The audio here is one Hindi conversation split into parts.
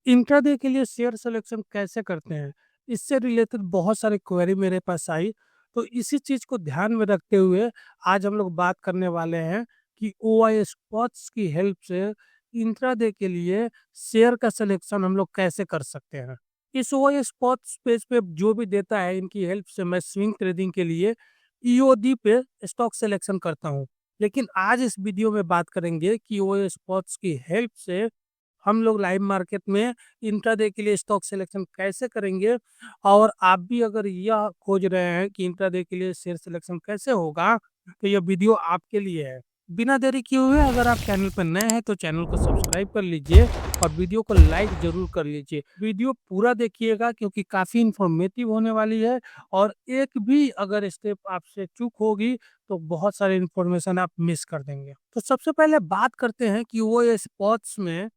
इंट्राडे के लिए शेयर सिलेक्शन कैसे करते हैं? इससे रिलेटेड बहुत सारी क्वेरी मेरे पास आई, तो इसी चीज़ को ध्यान में रखते हुए आज हम लोग बात करने वाले हैं कि ओआई स्पॉट्स की हेल्प से इंट्राडे के लिए शेयर का सिलेक्शन हम लोग कैसे कर सकते हैं। इस ओआई स्पॉट्स पेज पे जो भी देता है, इनकी हेल्प से मैं स्विंग ट्रेडिंग के लिए ईओडी पे स्टॉक सिलेक्शन करता हूँ। लेकिन आज इस वीडियो में बात करेंगे कि ओआई स्पॉट्स की हेल्प से हम लोग लाइव मार्केट में इंट्राडे के लिए स्टॉक सिलेक्शन कैसे करेंगे। और आप भी अगर यह खोज रहे हैं कि इंट्राडे के लिए शेयर सिलेक्शन कैसे होगा, तो यह वीडियो आपके लिए है। बिना देरी किए हुए अगर आप चैनल पर नए हैं तो चैनल को सब्सक्राइब कर लीजिए और वीडियो को लाइक जरूर कर लीजिए। वीडियो पूरा देखिएगा क्योंकि काफी इंफॉर्मेटिव होने वाली है, और एक भी अगर स्टेप आपसे चूक होगी तो बहुत सारे इंफॉर्मेशन आप मिस कर देंगे। तो सबसे पहले बात करते हैं कि वो स्पॉट्स में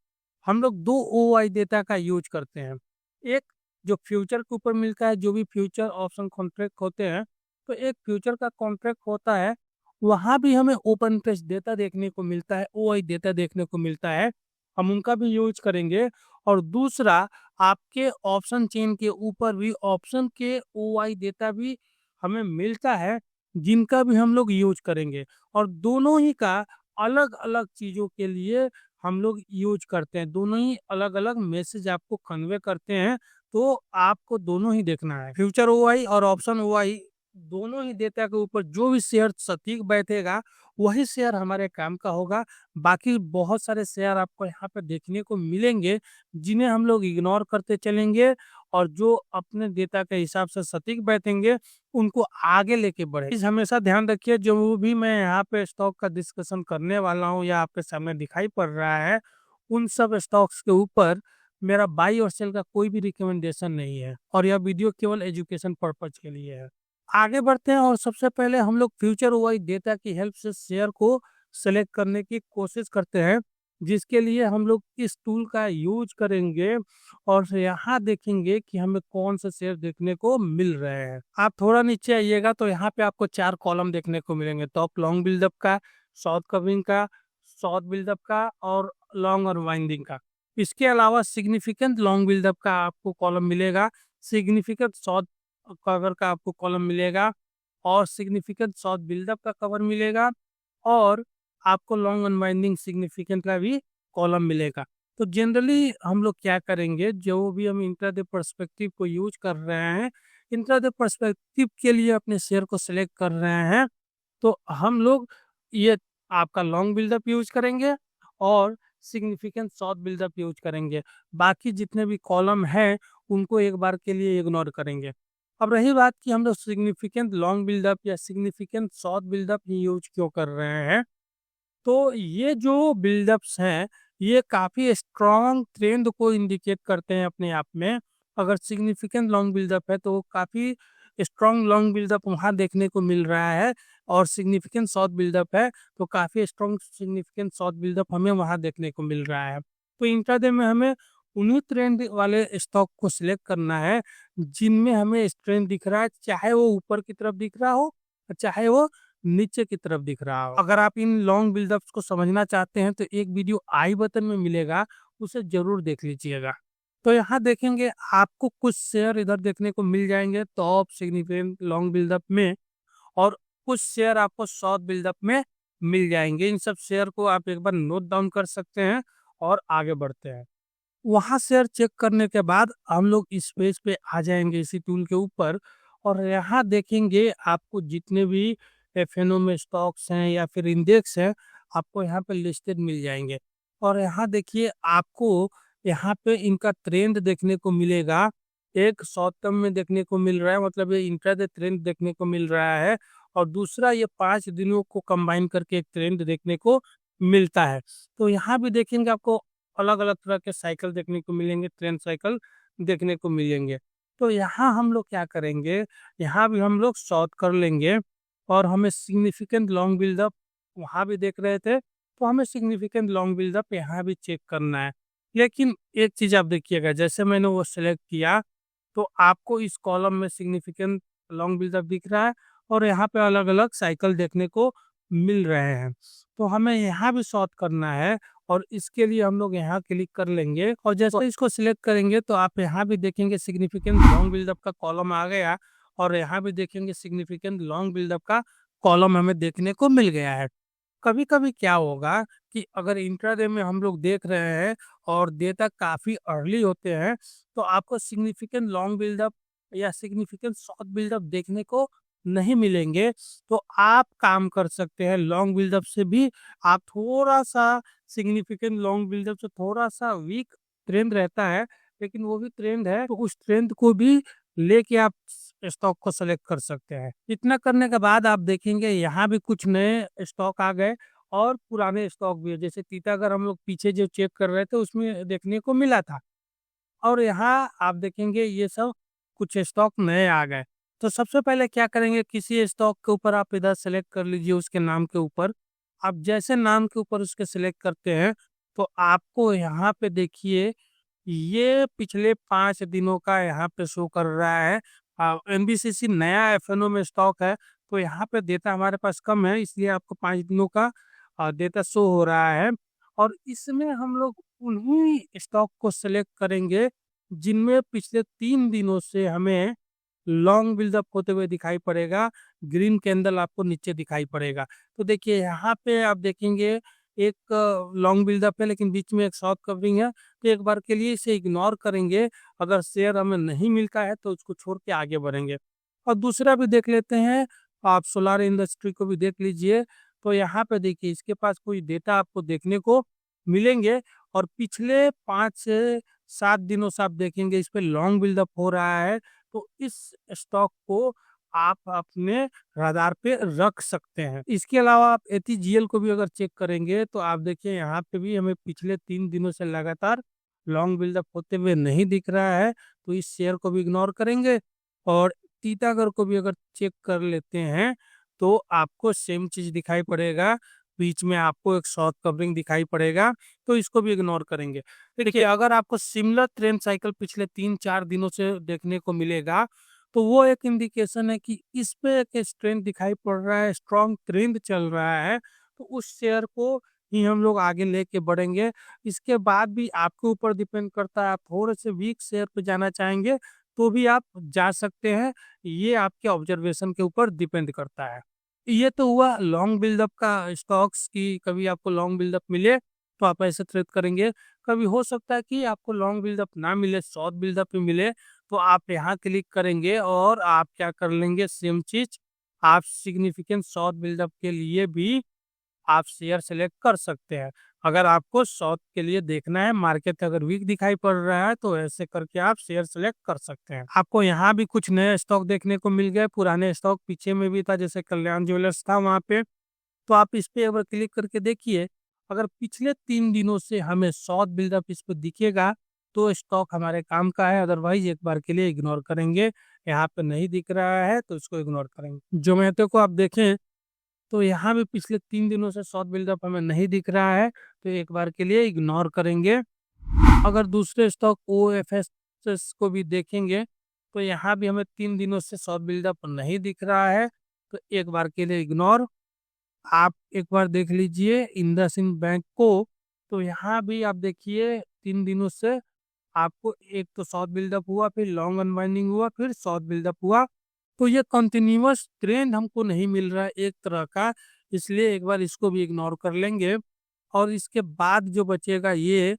हम लोग 2 ओआई डेटा का यूज़ करते हैं। एक जो फ्यूचर के ऊपर मिलता है, जो भी फ्यूचर ऑप्शन कॉन्ट्रैक्ट होते हैं, तो एक फ्यूचर का कॉन्ट्रैक्ट होता है, वहाँ भी हमें ओपन इंटरेस्ट डेटा देखने को मिलता है, ओआई डेटा देखने को मिलता है, हम उनका भी यूज़ करेंगे। और दूसरा, आपके ऑप्शन चेन के ऊपर भी ऑप्शन के ओआई डेटा भी हमें मिलता है, जिनका भी हम लोग यूज़ करेंगे। और दोनों ही का अलग-अलग चीज़ों के लिए हम लोग यूज करते हैं, दोनों ही अलग-अलग मैसेज आपको कन्वे करते हैं, तो आपको दोनों ही देखना है। फ्यूचर ओआई और ऑप्शन ओआई दोनों ही डेटा के ऊपर जो भी शेयर सटीक बैठेगा, वही शेयर हमारे काम का होगा। बाकी बहुत सारे शेयर आपको यहाँ पे देखने को मिलेंगे, जिन्हें हम लोग इग्नोर करते चलेंगे, और जो अपने डेटा के हिसाब से सटीक बैठेंगे, उनको आगे लेके बढ़े। इस हमेशा ध्यान रखिए, जो भी मैं यहाँ पे स्टॉक का डिस्कशन करने वाला हूँ या आपके सामने दिखाई पड़ रहा है, उन सब स्टॉक्स के ऊपर मेरा बाई और सेल का कोई भी रिकमेंडेशन नहीं है, और यह वीडियो केवल एजुकेशन पर्पज के लिए है। आगे बढ़ते हैं और सबसे पहले हम लोग फ्यूचर ओआई डेटा की हेल्प से शेयर को सेलेक्ट करने की कोशिश करते हैं, जिसके लिए हम लोग इस टूल का यूज करेंगे और यहाँ देखेंगे कि हमें कौन से शेयर देखने को मिल रहे हैं। आप थोड़ा नीचे आइएगा तो यहाँ पे आपको 4 कॉलम देखने को मिलेंगे, टॉप लॉन्ग बिल्डअप का, शॉर्ट कवरिंग का, शॉर्ट बिल्डअप का और लॉन्ग अनवाइंडिंग का। इसके अलावा सिग्निफिकेंट लॉन्ग बिल्डअप का आपको कॉलम मिलेगा, सिग्निफिकेंट शॉर्ट कवर का आपको कॉलम मिलेगा, और सिग्निफिकेंट शॉर्ट बिल्डअप का कवर मिलेगा, और आपको लॉन्ग अनवाइंडिंग सिग्निफिकेंट का भी कॉलम मिलेगा। तो जनरली हम लोग क्या करेंगे, जो भी हम इंट्राडे पर्सपेक्टिव को यूज कर रहे हैं, इंट्राडे पर्सपेक्टिव के लिए अपने शेयर को सिलेक्ट कर रहे हैं, तो हम लोग ये आपका लॉन्ग बिल्डअप यूज करेंगे और सिग्निफिकेंट शॉर्ट बिल्डअप यूज करेंगे। बाकी जितने भी कॉलम हैं, उनको एक बार के लिए इग्नोर करेंगे। अब रही बात कि हम लोग सिग्निफिकेंट लॉन्ग बिल्डअप या सिग्निफिकेंट शॉर्ट बिल्डअप ही यूज क्यों कर रहे हैं, तो ये जो बिल्डअप्स हैं, ये काफ़ी स्ट्रॉन्ग ट्रेंड को इंडिकेट करते हैं अपने आप में। अगर सिग्निफिकेंट लॉन्ग बिल्डअप है, तो काफ़ी स्ट्रॉन्ग लॉन्ग बिल्डअप वहाँ देखने को मिल रहा है, और सिग्निफिकेंट शॉर्ट बिल्डअप है, तो काफ़ी स्ट्रॉन्ग सिग्निफिकेंट शॉर्ट बिल्डअप हमें वहाँ देखने को मिल रहा है। तो इंट्राडे में हमें उन्हीं ट्रेंड वाले स्टॉक को सिलेक्ट करना है, जिनमें हमें ट्रेंड दिख रहा है, चाहे वो ऊपर की तरफ दिख रहा हो, चाहे वो नीचे की तरफ दिख रहा हो। अगर आप इन लॉन्ग बिल्डअप्स को समझना चाहते हैं, तो एक वीडियो आई बटन में मिलेगा, उसे जरूर देख लीजिएगा। तो यहाँ देखेंगे आपको कुछ शेयर इधर देखने को मिल जाएंगे टॉप सिग्निफिकेंट लॉन्ग बिल्डअप में, और कुछ शेयर आपको शॉर्ट बिल्डअप में मिल जाएंगे। इन सब शेयर को आप एक बार नोट डाउन कर सकते हैं और आगे बढ़ते हैं। वहाँ शेयर चेक करने के बाद हम लोग इस पेज पे आ जाएंगे, इसी टूल के ऊपर, और यहाँ देखेंगे आपको जितने भी एफएनओ में स्टॉक्स हैं या फिर इंडेक्स हैं, आपको यहाँ पे लिस्टेड मिल जाएंगे। और यहाँ देखिए आपको यहाँ पे इनका ट्रेंड देखने को मिलेगा। एक शॉर्ट टर्म में देखने को मिल रहा है, मतलब ये इंट्राडे ट्रेंड देखने को मिल रहा है, और दूसरा ये 5 दिनों को कंबाइन करके एक ट्रेंड देखने को मिलता है। तो यहाँ भी देखेंगे आपको अलग अलग तरह के साइकिल देखने को मिलेंगे, ट्रेंड साइकिल देखने को मिलेंगे। तो यहाँ हम लोग क्या करेंगे, यहाँ भी हम लोग शॉर्ट कर लेंगे, और हमें सिग्निफिकेंट लॉन्ग बिल्डअप वहाँ भी देख रहे थे, तो हमें सिग्निफिकेंट लॉन्ग बिल्डअप यहाँ भी चेक करना है। लेकिन एक चीज आप देखिएगा, जैसे मैंने वो सिलेक्ट किया, तो आपको इस कॉलम में सिग्निफिकेंट लॉन्ग बिल्डअप दिख रहा है, और यहाँ पे अलग अलग साइकिल देखने को मिल रहे हैं। तो हमें यहाँ भी शॉर्ट करना है, और इसके लिए हम लोग यहाँ क्लिक कर लेंगे और जैसे इसको सिलेक्ट करेंगे तो आप यहाँ भी देखेंगे सिग्निफिकेंट लॉन्ग बिल्डअप का कॉलम आ गया और यहाँ भी देखेंगे सिग्निफिकेंट लॉन्ग बिल्डअप का कॉलम हमें देखने को मिल गया है। कभी कभी क्या होगा कि अगर इंट्राडे में हम लोग देख रहे हैं और डेटा काफी अर्ली होते हैं तो आपको सिग्निफिकेंट लॉन्ग बिल्डअप या सिग्निफिकेंट शॉर्ट बिल्डअप देखने को नहीं मिलेंगे। तो आप काम कर सकते हैं लॉन्ग बिल्डअप से भी। आप थोड़ा सा सिग्निफिकेंट लॉन्ग बिल्डअप से थोड़ा सा वीक ट्रेंड रहता है, लेकिन वो भी ट्रेंड है, तो उस ट्रेंड को भी लेके आप स्टॉक को सेलेक्ट कर सकते हैं। इतना करने के बाद आप देखेंगे यहाँ भी कुछ नए स्टॉक आ गए और पुराने स्टॉक भी है। जैसे टीटागढ़ हम लोग पीछे जो चेक कर रहे थे उसमें देखने को मिला था और यहाँ आप देखेंगे ये सब कुछ स्टॉक नए आ गए। तो सबसे पहले क्या करेंगे, किसी स्टॉक के ऊपर आप इधर सेलेक्ट कर लीजिए, उसके नाम के ऊपर आप जैसे नाम के ऊपर उसके सेलेक्ट करते हैं तो आपको यहाँ पे देखिए ये पिछले 5 दिनों का यहाँ पे शो कर रहा है। एनबीसीसी नया एफएनओ में स्टॉक है तो यहाँ पे डेटा हमारे पास कम है, इसलिए आपको 5 दिनों का डेटा शो हो रहा है। और इसमें हम लोग उन्हीं स्टॉक को सिलेक्ट करेंगे जिनमें पिछले 3 दिनों से हमें लॉन्ग बिल्डअप होते हुए दिखाई पड़ेगा, ग्रीन कैंडल आपको नीचे दिखाई पड़ेगा। तो देखिए यहाँ पे आप देखेंगे एक लॉन्ग बिल्डअप है लेकिन बीच में एक शॉर्ट कवरिंग है, तो एक बार के लिए इसे इग्नोर करेंगे। अगर शेयर हमें नहीं मिलता है तो उसको छोड़ के आगे बढ़ेंगे। और दूसरा भी देख लेते हैं, आप सोलार इंडस्ट्री को भी देख लीजिए। तो यहाँ पे देखिए इसके पास कोई डेटा आपको देखने को मिलेंगे और पिछले 5 से 7 दिनों से आप देखेंगे इस पे लॉन्ग बिल्डअप हो रहा है। तो इस स्टॉक को आप अपने रडार पे रख सकते हैं। इसके अलावा आप एटीजीएल को भी अगर चेक करेंगे तो आप देखिए यहाँ पे भी हमें पिछले 3 दिनों से लगातार लॉन्ग बिल्डअप होते हुए नहीं दिख रहा है, तो इस शेयर को भी इग्नोर करेंगे। और टीटागढ़ को भी अगर चेक कर लेते हैं तो आपको सेम चीज दिखाई पड़ेगा, बीच में आपको एक शॉर्ट कवरिंग दिखाई पड़ेगा, तो इसको भी इग्नोर करेंगे। देखिए अगर आपको सिमिलर ट्रेंड साइकिल पिछले 3-4 दिनों से देखने को मिलेगा तो वो एक इंडिकेशन है कि इस पे एक ट्रेंड दिखाई पड़ रहा है, स्ट्रॉन्ग ट्रेंड चल रहा है, तो उस शेयर को ही हम लोग आगे लेके बढ़ेंगे। इसके बाद भी आपके ऊपर डिपेंड करता है, आप थोड़े से वीक शेयर पे जाना चाहेंगे तो भी आप जा सकते हैं, ये आपके ऑब्जर्वेशन के ऊपर डिपेंड करता है। ये तो हुआ लॉन्ग बिल्डअप का स्टॉक्स की, कभी आपको लॉन्ग बिल्डअप मिले तो आप ऐसे ट्रेड करेंगे। कभी हो सकता है कि आपको लॉन्ग बिल्डअप ना मिले, शॉर्ट बिल्डअप ही मिले, तो आप यहाँ क्लिक करेंगे और आप क्या कर लेंगे, सेम चीज आप सिग्निफिकेंट शॉर्ट बिल्डअप के लिए भी आप शेयर सेलेक्ट कर सकते हैं। अगर आपको शॉर्ट के लिए देखना है, मार्केट अगर वीक दिखाई पड़ रहा है तो ऐसे करके आप शेयर सेलेक्ट कर सकते हैं। आपको यहाँ भी कुछ नए स्टॉक देखने को मिल गए, पुराने स्टॉक पीछे में भी था, जैसे कल्याण ज्वेलर्स था वहां पे, तो आप इस पे अगर क्लिक करके देखिए, अगर पिछले 3 दिनों से हमें शॉर्ट बिल्डअप इस पे दिखेगा तो स्टॉक हमारे काम का है, अदरवाइज एक बार के लिए इग्नोर करेंगे। यहाँ पे नहीं दिख रहा है तो इसको इग्नोर करेंगे। जोमेटो को आप देखें तो यहाँ भी पिछले 3 दिनों से शॉर्ट बिल्डअप हमें नहीं दिख रहा है, तो एक बार के लिए इग्नोर करेंगे। अगर दूसरे स्टॉक OFS को भी देखेंगे तो यहाँ भी हमें 3 दिनों से शॉर्ट बिल्डअप नहीं दिख रहा है, तो एक बार के लिए इग्नोर। आप एक बार देख लीजिए इंडसइंड बैंक को, तो यहाँ भी आप देखिए 3 दिनों से आपको एक तो शॉर्ट बिल्डअप हुआ, फिर लॉन्ग अनवाइंडिंग हुआ, फिर शॉर्ट बिल्डअप हुआ, तो ये कंटिन्यूअस ट्रेंड हमको नहीं मिल रहा है एक तरह का, इसलिए एक बार इसको भी इग्नोर कर लेंगे। और इसके बाद जो बचेगा ये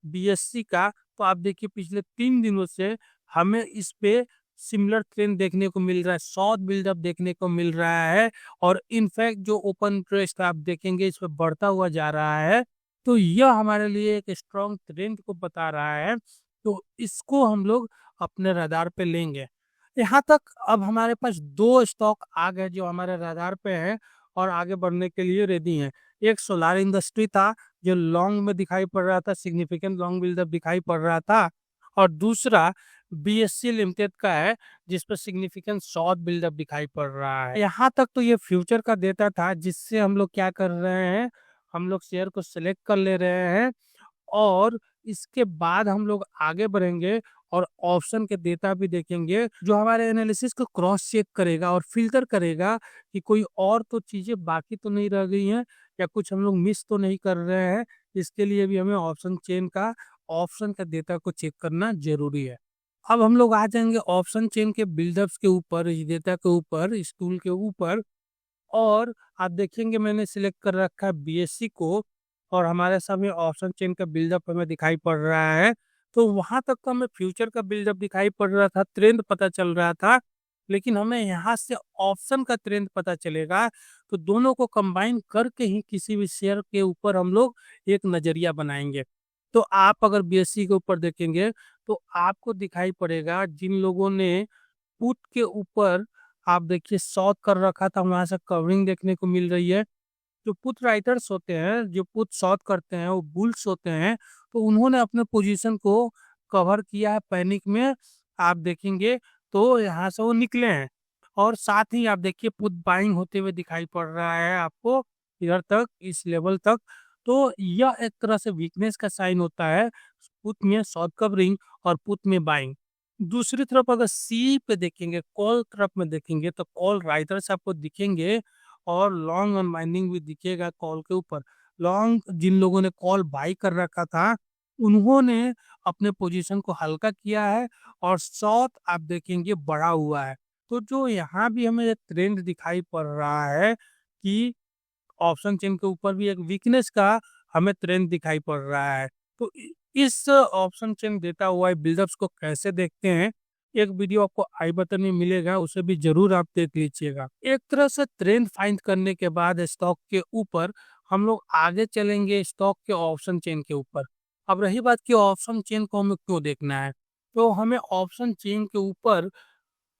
बीएससी का, तो आप देखिए पिछले 3 दिनों से हमें इस पे सिमिलर ट्रेंड देखने को मिल रहा है, शॉर्ट बिल्डअप देखने को मिल रहा है, और इनफैक्ट जो ओपन इंटरेस्ट आप देखेंगे इस पे बढ़ता हुआ जा रहा है, तो यह हमारे लिए एक स्ट्रॉन्ग ट्रेंड को बता रहा है, तो इसको हम लोग अपने रडार पे लेंगे। यहाँ तक अब हमारे पास 2 स्टॉक आ गए जो हमारे रडार पे हैं और आगे बढ़ने के लिए रेडी हैं। एक सोलार इंडस्ट्री था जो लॉन्ग में दिखाई पड़ रहा था, सिग्निफिकेंट लॉन्ग बिल्डअप दिखाई पड़ रहा था, और दूसरा बीएससी लिमिटेड का है जिस पर सिग्निफिकेंट शॉर्ट बिल्डअप दिखाई पड़ रहा है। यहाँ तक तो ये फ्यूचर का डेटा था जिससे हम लोग क्या कर रहे हैं, हम लोग शेयर को सिलेक्ट कर ले रहे हैं और इसके बाद हम लोग आगे बढ़ेंगे और ऑप्शन के डेटा भी देखेंगे जो हमारे एनालिसिस को क्रॉस चेक करेगा और फिल्टर करेगा कि कोई और तो चीजें बाकी तो नहीं रह गई हैं या कुछ हम लोग मिस तो नहीं कर रहे हैं। इसके लिए भी हमें ऑप्शन का डेटा को चेक करना जरूरी है। अब हम लोग आ जाएंगे ऑप्शन चेन के बिल्डअप्स के ऊपर, इस डेटा के ऊपर, इस टूल के ऊपर। और आप देखेंगे मैंने सिलेक्ट कर रखा है बीएससी को, और हमारे सामने ऑप्शन चेन का बिल्डअप हमें दिखाई पड़ रहा है। तो वहां तक तो हमें फ्यूचर का बिल्डअप दिखाई पड़ रहा था, ट्रेंड पता चल रहा था, लेकिन हमें यहाँ से ऑप्शन का ट्रेंड पता चलेगा। तो दोनों को कंबाइन करके ही किसी भी शेयर के ऊपर हम लोग एक नजरिया बनाएंगे। तो आप अगर बीएससी के ऊपर देखेंगे तो आपको दिखाई पड़ेगा जिन लोगों ने पुट के ऊपर, आप देखिए शॉर्ट कर रखा था, वहां से कवरिंग देखने को मिल रही है। जो पुट राइटर्स होते हैं, जो पुट शॉर्ट करते हैं, वो बुल्स होते हैं। तो उन्होंने अपने पोजीशन को कवर किया है पैनिक में, आप देखेंगे तो यहाँ से वो निकले हैं। और साथ ही आप देखिए पुट बाइंग होते हुए दिखाई पड़ रहा है आपको, इधर तक, इस लेवल तक। तो यह एक तरह से वीकनेस का साइन होता है, पुट में शॉर्ट कवरिंग और पुट में बाइंग। दूसरी तरफ अगर सी पे देखेंगे, कॉल तरफ में देखेंगे, तो कॉल राइटर्स आपको दिखेंगे और लॉन्ग अनवाइंडिंग भी दिखेगा कॉल के ऊपर। लॉन्ग जिन लोगों ने कॉल बाई कर रखा था, उन्होंने अपने पोजीशन को हल्का किया है, और शॉर्ट आप देखेंगे बढ़ा हुआ है। तो जो यहाँ भी हमें ट्रेंड दिखाई पड़ रहा है कि ऑप्शन चेन के ऊपर भी एक वीकनेस का हमें ट्रेंड दिखाई पड़ रहा है। तो इस ऑप्शन चेन डेटा वाई बिल्डअप्स को कैसे देखते हैं, एक वीडियो आपको आई बटन में मिलेगा, उसे भी जरूर आप देख लीजिएगा। एक तरह से ट्रेंड फाइंड करने के बाद स्टॉक के ऊपर हम लोग आगे चलेंगे स्टॉक के ऑप्शन चेन के ऊपर। अब रही बात कि ऑप्शन चेन को हमें क्यों देखना है, तो हमें ऑप्शन चेन के ऊपर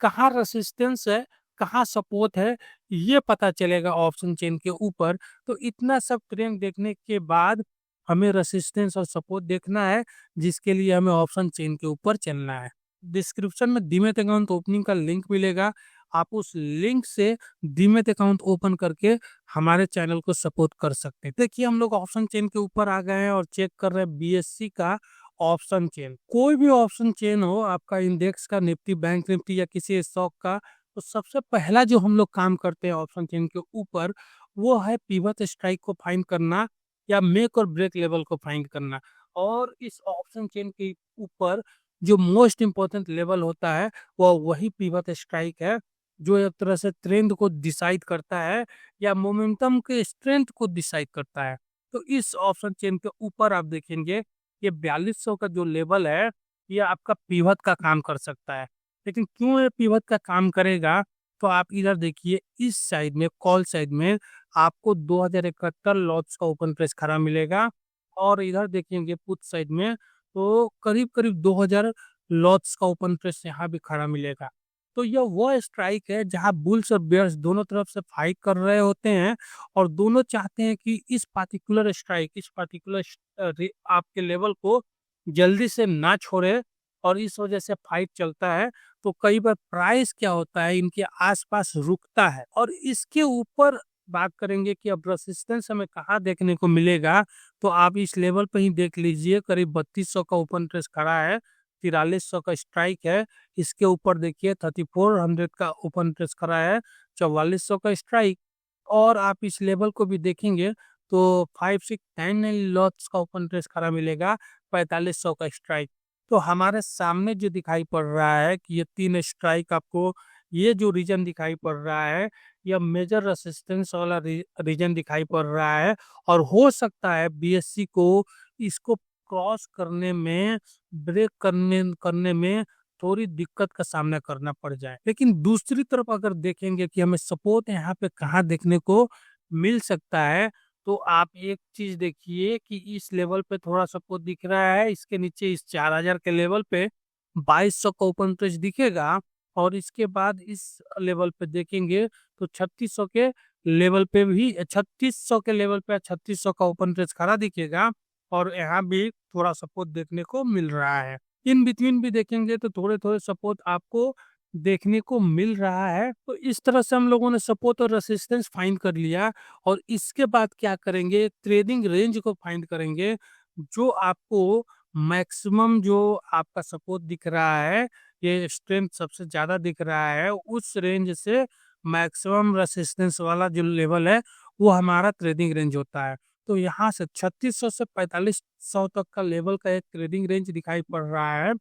कहाँ रेसिस्टेंस है, कहाँ सपोर्ट है, ये पता चलेगा ऑप्शन चेन के ऊपर। तो इतना सब ट्रेंड देखने के बाद हमें रेसिस्टेंस और सपोर्ट देखना है, जिसके लिए हमें ऑप्शन चेन के ऊपर चलना है। डिस्क्रिप्शन में डीमैट अकाउंट ओपनिंग का लिंक मिलेगा, आप उस लिंक से डीमैट अकाउंट ओपन करके हमारे चैनल को सपोर्ट कर सकते हैं। देखिए हम लोग ऑप्शन चेन के ऊपर आ गए हैं और चेक कर रहे हैं बीएससी का ऑप्शन चेन। कोई भी ऑप्शन चेन हो, आपका इंडेक्स का, निफ्टी, बैंक निफ्टी या किसी स्टॉक का, तो सबसे पहला जो हम लोग काम करते हैं ऑप्शन चेन के ऊपर, वो है पिवट स्ट्राइक को फाइंड करना या मेक और ब्रेक लेवल को फाइंड करना। और इस ऑप्शन चेन के ऊपर जो मोस्ट इंपॉर्टेंट लेवल होता है वो वही पिवट स्ट्राइक है, जो एक तरह से ट्रेंड को डिसाइड करता है या मोमेंटम के स्ट्रेंथ को डिसाइड करता है। तो इस ऑप्शन चेन के ऊपर आप देखेंगे ये 4200 का जो लेवल है, ये आपका पिवट का काम कर सकता है। लेकिन क्यों ये पिवट का काम करेगा, तो आप इधर देखिए इस साइड में, कॉल साइड में आपको 2071 लॉट्स का ओपन प्रेस खड़ा मिलेगा, और इधर देखेंगे पुट साइड में तो करीब करीब 2000 लॉट्स का ओपन प्रेस यहाँ भी खड़ा मिलेगा। तो यह वो स्ट्राइक है जहां बुल्स और बेयर्स दोनों तरफ से फाइट कर रहे होते हैं, और दोनों चाहते हैं कि इस पार्टिकुलर स्ट्राइक, इस पार्टिकुलर आपके लेवल को जल्दी से ना छोड़े, और इस वजह से फाइट चलता है। तो कई बार प्राइस क्या होता है, इनके आसपास रुकता है। और इसके ऊपर बात करेंगे कि अब रेसिस्टेंस हमें कहाँ देखने को मिलेगा, तो आप इस लेवल पे ही देख लीजिए, करीब 3200 का ओपन प्रेस खड़ा है, 4300 का स्ट्राइक है। इसके ऊपर देखिए 3400 का ओपन प्रेस खड़ा है, 4400 का स्ट्राइक। और आप इस लेवल को भी देखेंगे तो 5699 लॉट्स का ओपन प्रेस खड़ा मिलेगा, 4500 का स्ट्राइक। तो हमारे सामने जो दिखाई पड़ रहा है कि ये तीन स्ट्राइक आपको, ये जो रीजन दिखाई पड़ रहा है, यह मेजर रेसिस्टेंस वाला रीजन दिखाई पड़ रहा है। और हो सकता है बीएससी को इसको क्रॉस करने में, ब्रेक करने में थोड़ी दिक्कत का सामना करना पड़ जाए। लेकिन दूसरी तरफ अगर देखेंगे कि हमें सपोर्ट यहाँ पे कहाँ देखने को मिल सकता है, तो आप एक चीज देखिए कि इस लेवल पे थोड़ा सपोर्ट दिख रहा है, इसके नीचे इस 4000 के लेवल पे 2200 का ओपन प्रेस दिखेगा। और इसके बाद इस लेवल पे देखेंगे तो 3600 के लेवल पे भी, 3600 के लेवल पे 3600 का ओपन प्रेस खड़ा दिखेगा, और यहाँ भी थोड़ा सपोर्ट देखने को मिल रहा है। इन बिटवीन भी देखेंगे तो थोड़े थोड़े सपोर्ट आपको देखने को मिल रहा है। तो इस तरह से हम लोगों ने सपोर्ट और रेसिस्टेंस फाइंड कर लिया, और इसके बाद क्या करेंगे, ट्रेडिंग रेंज को फाइंड करेंगे, जो आपको मैक्सिमम जो आपका सपोर्ट दिख रहा है, ये स्ट्रेंथ सबसे ज्यादा दिख रहा है, उस रेंज से मैक्सिमम रेसिस्टेंस वाला जो लेवल है वो हमारा ट्रेडिंग रेंज होता है। तो यहाँ से 3600 से 4500 तक का लेवल का एक ट्रेडिंग रेंज दिखाई पड़ रहा है।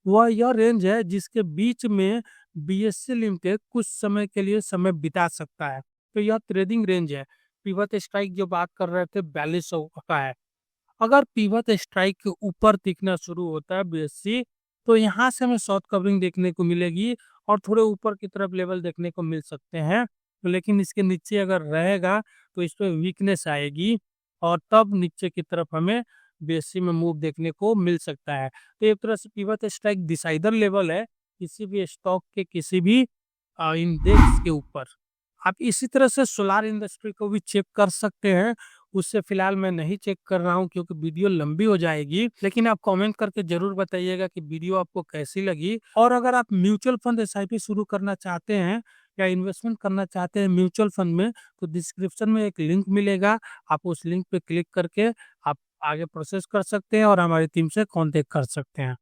वह यह रेंज है जिसके बीच में बीएसई लिमिटेड कुछ समय के लिए समय बिता सकता है। तो यह ट्रेडिंग रेंज है। पिवट स्ट्राइक जो बात कर रहे थे 4200 का है। अगर पिवट स्ट्राइक के ऊपर दिखना शुरू होता है बीएसई, तो यहाँ से हमें शॉर्ट कवरिंग देखने को मिलेगी और थोड़े ऊपर की तरफ लेवल देखने को मिल सकते हैं। तो लेकिन इसके नीचे अगर रहेगा तो इस पे वीकनेस आएगी और तब नीचे की तरफ हमें बीएसई में मूव देखने को मिल सकता है। तो एक तरह से पिवट स्ट्राइक डिसाइडर लेवल है किसी भी स्टॉक के किसी भी इंडेक्स के ऊपर। आप इसी तरह से सोलार इंडस्ट्री को भी चेक कर सकते हैं। उससे फिलहाल मैं नहीं चेक कर रहा हूँ क्योंकि वीडियो लंबी हो जाएगी, लेकिन आप कमेंट करके जरूर बताइएगा कि वीडियो आपको कैसी लगी। और अगर आप म्यूचुअल फंड एसआईपी शुरू करना चाहते हैं या इन्वेस्टमेंट करना चाहते हैं म्यूचुअल फंड में, तो डिस्क्रिप्शन में एक लिंक मिलेगा। आप उस लिंक पे क्लिक करके आप आगे प्रोसेस कर सकते हैं और हमारी टीम से कांटेक्ट कर सकते हैं।